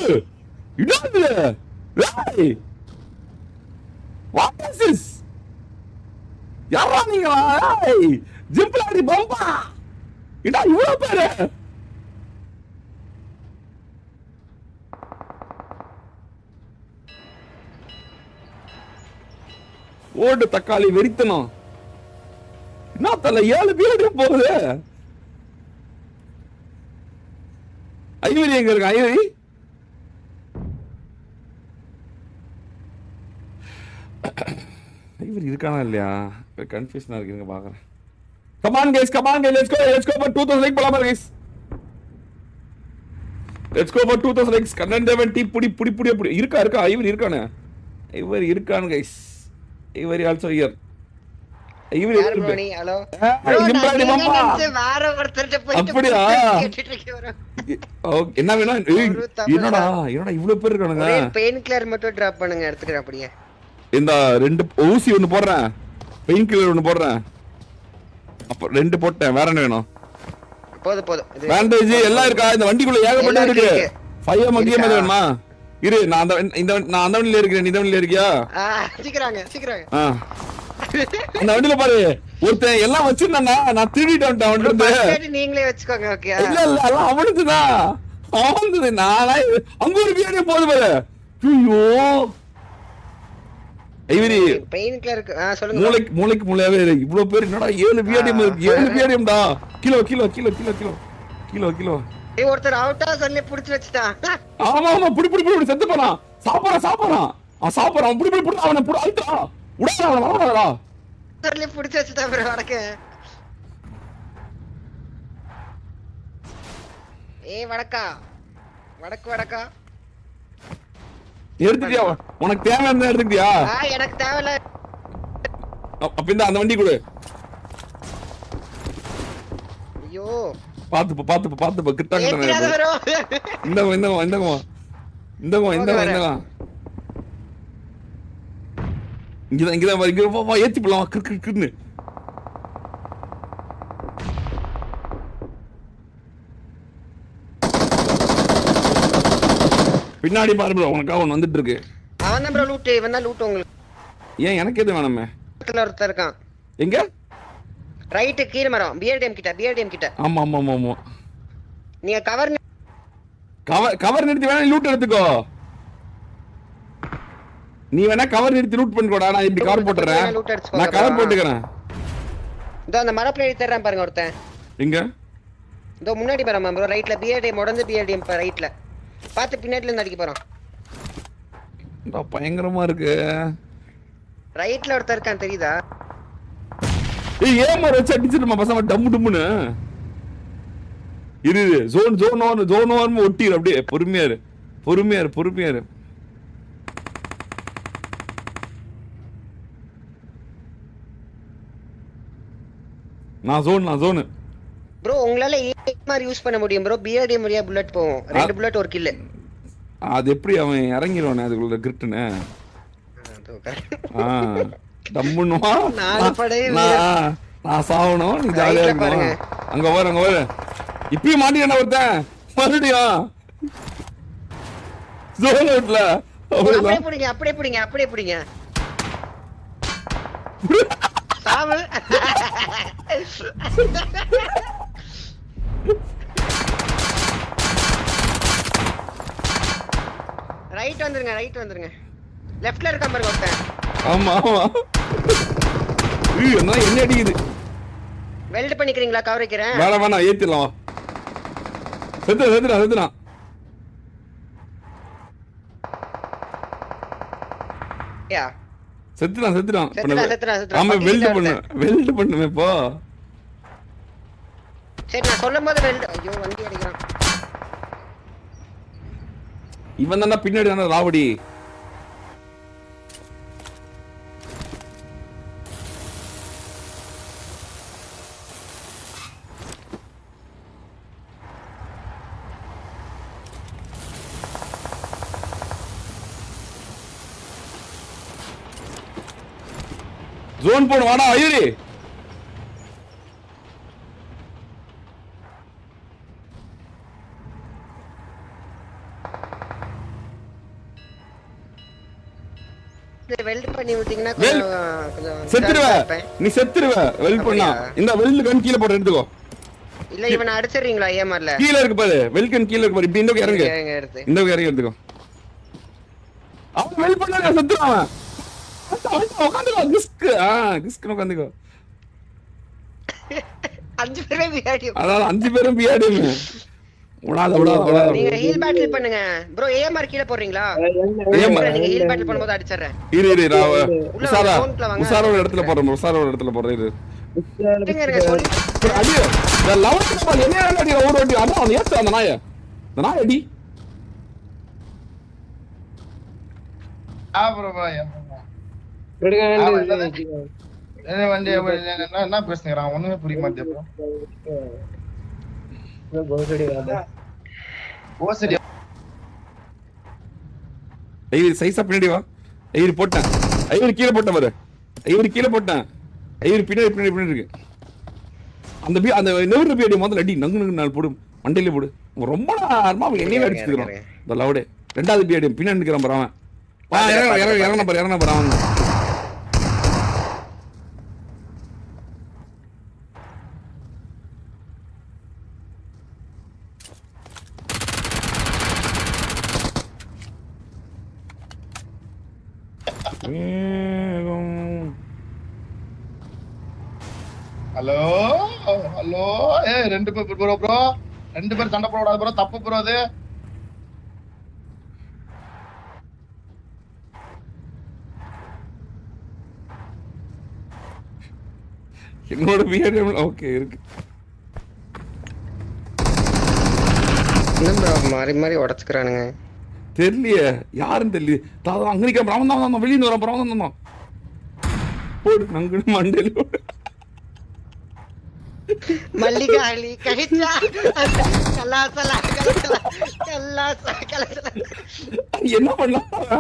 என்னது ஏய் what is this யாரா நீங்களா ஏய் ஜிம்ப்ளாடி பம்பா இதா இவ்வளவு பேரு ஓடு தக்காளி வெறித்தனம் என்ன தல 7 பேர் போகுது ஐவரி எங்க இருக்கு ஐவரி ஐவரி இருக்கானா இல்லையா கன்ஃபியூஷனா இருக்குங்க பாக்குறேன் come on guys let's go for 2000 like போலாம் guys let's go for 2000 likes Kannan டீ புடி இருக்கா ஐவரி இருக்கானே ஐவரி இருக்கான் guys Ivory also here Ivory hello ஜிம்ப்ளாடி பம்பா வேற ஒருத்தர்ட்ட போய் அப்படியா கேட்டிட்டு இருக்கேன் ஓகே என்ன வேணும் என்னடா இவ்வளவு பேர் இருக்கானுங்க ஒரே பெயின் கில்லர் மட்டும் டிராப் பண்ணுங்க எடுத்துக்கறேன் அப்படியே இந்த 2 ஊசி ஒன்னு போடுறேன் பெயின் கில்லர் ஒன்னு போடுறேன் அப்ப 2 போட்டேன் வேற என்ன வேணும் போதும் பேண்டேஜ் எல்லாம் இருக்கா இந்த வண்டிக்குள்ள ஏகப்பட்ட இருக்கு ஃபைவ் மகியம் வேணுமா இரு நான் அந்த வண்டியில இருக்கேன் நீ இந்த வண்டியில இருக்கியா சீக்கிரங்க அந்த வண்டியில பாரு ஒருத்தன் எல்லாம் வச்சிருந்தானா நான் திருடிட்டேன் அவன்கிட்ட நீங்களே வச்சுக்கோங்க ஓகே இல்ல எல்லாம் அவனுக்குதான் நானா அங்க ஒரு வீடியோ போகுது பாரு ஐயோ ஐவரி பெயின் கில்லர் சொல்லுங்க மூளையாவே இவ்வளவு பேர் என்னடா 7 விடிஎம் இருக்கு 7 விடிஎம்டா கிலோ ஏய் ஒருத்தர் அவுட்டா சொல்லி புடிச்சு வச்சிட்டான் ஆமா புடி செத்து போறான் சாப்பிடுறான் புடி அவனை புடி அழுத்தா உடறா சொல்லி புடிச்சு வச்சிட்டான் bro வடக்கு ஏய் வடக்கா எடுத்துட்டியா உனக்கு தேவையான எடுத்துட்டியா எனக்கு தேவையில்ல அப்ப இந்த அந்த வண்டி கொடு ஐயோ பாத்து கிட்ட இங்கதான் ஏத்தி போலாம் கிறுன்னு பின்னாடி பாரு ப்ரோ உனக்கு அவன் வந்துட்டு இருக்கு அவன் ப்ரோ லூட் உங்களுக்கு ஏன் எனக்கு எது வேணுமே ஒருத்தர் இருக்கான் எங்க ரைட் கீழ மரம் பிஆர்டிஎம் கிட்ட ஆமா நீங்க கவர் நிறுத்தி வேணா லூட் எடுத்துக்கோ நீ வேணா கவர் நிறுத்தி லூட் பண்ணிக்கோடா நான் இப்படி கவர் போட்டுறேன் நான் கவர் போட்டுக்கறேன் இதோ அந்த மர பிளேட் தர்றேன் பாருங்க ஒருத்தன் எங்க இதோ முன்னாடி பாருங்க ப்ரோ ரைட்ல பிஆர்டிஎம் உடந்து பிஆர்டிஎம் ரைட்ல பாத்து பின்னாடில இருந்து அடிக்க போறோம் பயங்கரமா இருக்கு ரைட்ல ஒருத்தர் இருக்கான் தெரியுதா ஏய் ஏமா வச்சு அடிச்சிடுமா பசங்க டம்முன்னு இரு ஜோன் 1 ஒட்டிரு அப்படியே பொறுமையா இரு நான் ஜோன் ப்ரோ உங்களால ஏஎம்ஆர் யூஸ் பண்ண முடியும் ப்ரோ பிஆர்டிஎம் வழியா புல்லட் போகும் 2 புல்லட் ஒரு கில் அது எப்படி அவன் இறங்கிடுவானே அதுக்குள்ள கிரிட்னு டம்முன்னுவா நான் சாவணும் நீ ஜாலியா இருக்கணும் அங்க வர இப்பயும் மாட்டியா ஒருத்தன் மறுபடியும் ஜோன் அவுட்ல அப்படியே பிடிங்க சாவு ரைட் வந்துருங்க லெஃப்ட்ல இருக்கான் பாருங்க ஒருத்தன் ஆமா என்ன அடிக்குது வெல்ட் பண்ணிக்கிறீங்களா கவர் வைக்கிறேன் வேணாம் ஏத்திடலாம் செத்துறான் யா செத்துறான் ஆமா வெல்ட் பண்ணுமே இப்போ சரி நான் சொல்லும்போது வெல்ட் ஐயோ வண்டி அடிக்கிறான் இவன் தான பின்னாடி தான ராவடி ஜோன் போடு வாடா ஐயரி வெல்ட் பண்ணி விட்டீங்கன்னா வெல் கொஞ்சம் செத்துருவ, இதா இருப்பேன். நீ செத்துருவ வெல்ட் பண்ணா. அப்படியா? இந்த வெல்ட் கன் கீழ போட்டு எடுத்துக்கோ. இல்ல இவனை அடிச்சிடுறீங்களா ஏமாறல? கீழ இருக்கு பாரு, வெல்ட் கன் கீழ இருக்கு பாரு. இப்படி இந்த பக்கம் இறங்கு, இறங்க எடுத்து. இந்த பக்கம் இறங்கி எடுத்துக்கோ. அவன் வெல்ட் பண்ணா செத்துறான். உட்காந்துக்கோ, கிஸ்க் கிஸ்க் உட்காந்துக்கோ. 5 பேரே விளையாடி. அதாவது 5 பேரும் பிஆர்டிஎம். விடாத. நீங்க ஹீல் பேட்டில் பண்ணுங்க ப்ரோ. ஏஎம்ஆர் கீழ போடுறீங்களா? AMR. நீங்க ஹீல் பேட்டில் பண்ணும்போது அடிச்சறேன். இரு நான் உள்ள உசாரா zone-ல வாங்க. உசாரோட இடத்துல போடுறேன், உசாரோட இடத்துல போடுறேன். இரு இருங்க சொல்லி. அடி இந்த லவ் பால் என்ன அடி ஒரு அடி. அதான் அவன் ஏத்து அந்த நாயை, அந்த நாய் அடி. ப்ரோ பாய் வண்டி என்ன பேசுகிறான் ஒண்ணுமே புரிய மாட்டேன் ப்ரோ. ஓசடி ஐயர் சைஸா பின்னாடி வா. ஐயர் போட்டேன், ஐயர் கீழே போட்டேன் பாரு. ஐயர் கீழே போட்டேன், ஐயர் பின்னாடி இருக்கு. அந்த நெவரு பின்னாடி முதல்ல அடி நங்கு நாள் போடு, மண்டையில போடு. ரொம்ப நேரமா அவன் என்னையே அடிச்சுக்கிறான் இந்த லவுடே. 2வது பின்னாடி பின்னாடி நிற்கிறான் பாரு அவன். இறங்கின பாரு அவன். ஹலோ ஹலோ 2 பேர் ப்ரோ 2 பேர் சண்டை போடாத ப்ரோ, தப்பு ப்ரோ அது. என்னோட பிஹேவியர் ஓகே இருக்கு. என்ன ப்ரோ மாறி உடைச்சுக்கிறானுங்க. தெரியலையே யாருன்னு தெரியல. தாதா அங்க நிக்க அவன் தான் வெளியே வர அப்புறம் தான் போடு நங்கு மண்டையில போடு. மல்லிகா அலி கழிச்சா கலாசலா என்ன பண்ணலாம் போறா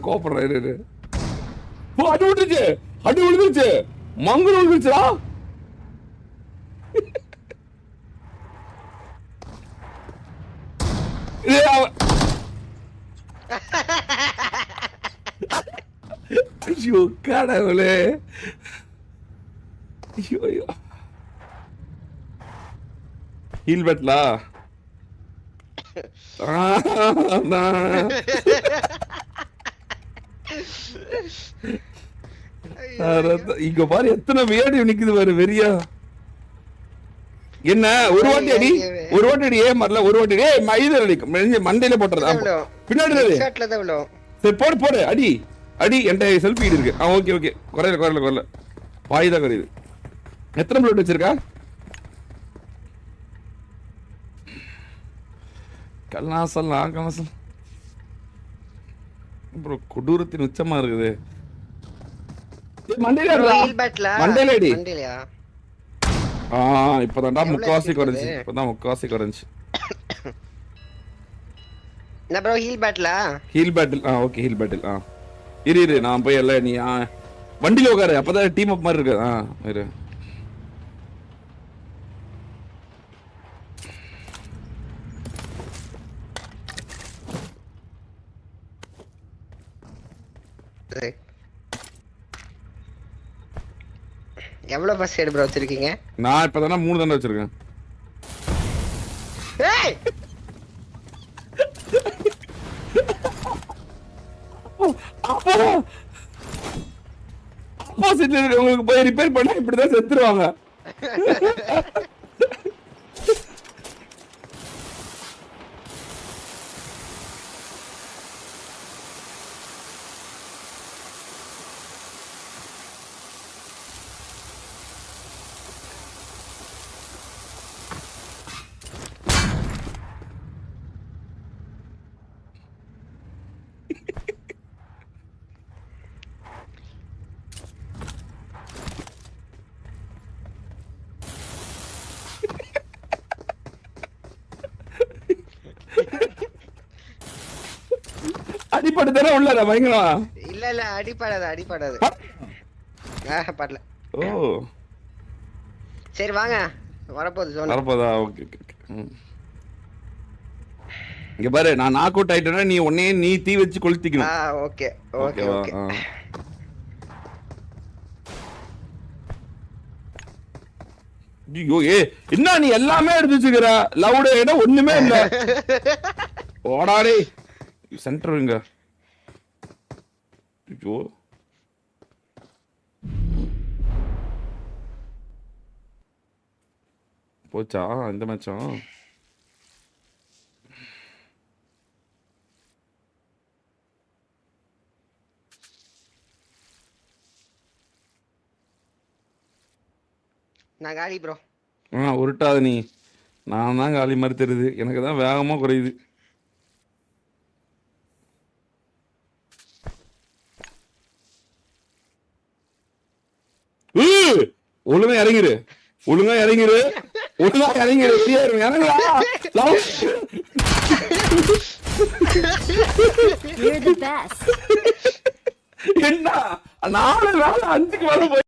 கோபப்படுறேன். அடி விழுந்துருச்சு மங்கள விழுந்துருச்சா. ஐயோ கடவுளே. ஐயோ ஹீல் பேட்லா இங்க பாரு எத்தனை வேடி நிக்குது பாரு வெறியா. என்ன ஒரு வாட்டி அடி ஏன் மரல ஒரு வாட்டி இது அடி மண்டையில போட்டுறது பின்னாடி. சரி போடு அடி என்கிட்ட செல்ஃபி இருக்கு. ஓகே குறையல பாய்தான் குறையுது. எத்தனை பிளேட் வச்சிருக்கா? கல்லாசல் அப்புறம் கொடூரத்தின் உச்சமா இருக்குது. மண்டையில அடி. இப்பதான்டா முக்காவாசி குறைஞ்சு. என்ன ப்ரோ ஹீல் பேட்டில்? ஓகே ஹீல் பேட்டில். இரு நான் போய் இல்ல நீ வண்டியில உட்காரு அப்பதான் டீம் அப் மாதிரி இருக்கு. இரு எவ்வளவு பஸ் எடு ப்ரோ வச்சிருக்கீங்க? நான் இப்பதானே 3 தானே வச்சிருக்கேன். ஏய் ஆப்போசிட்ல இருக்கவங்களுக்கு போய் ரிப்பேர் பண்ணா இப்படிதான் செத்துருவாங்க. தானே உள்ளார பயங்கரம். இல்ல அடிப்படாது படல. ஓ சரி வாங்க வரப்போகுது zone. வரப்போதா? Okay okay okay. இங்க பாரு, நான் நாக் அவுட் ஆயிட்டேன்னா நீ உன்னையே நீ தீ வச்சு கொளுத்திக்கணும். ஓகே ஓகேவா? ஐயோ என்ன நீ எல்லாமே எடுத்து வச்சுக்கிற, லவுட் இடம் ஒண்ணுமே இல்ல. ஓடாடே சென்டர் இங்க. ஐயோ போச்சா இந்த மேட்சும்? நான் காலி ப்ரோ. உருட்டாத நீ. நான் தான் காலி மாதிரி தெரியுது, எனக்கு தான் வேகமா குறையுது. ஒழுங்கா இறங்கிரு, ஒழுங்கா இறங்கிரு. இறங்குடா. You're the best. என்ன 4 வேலை 5க்கு வர போய்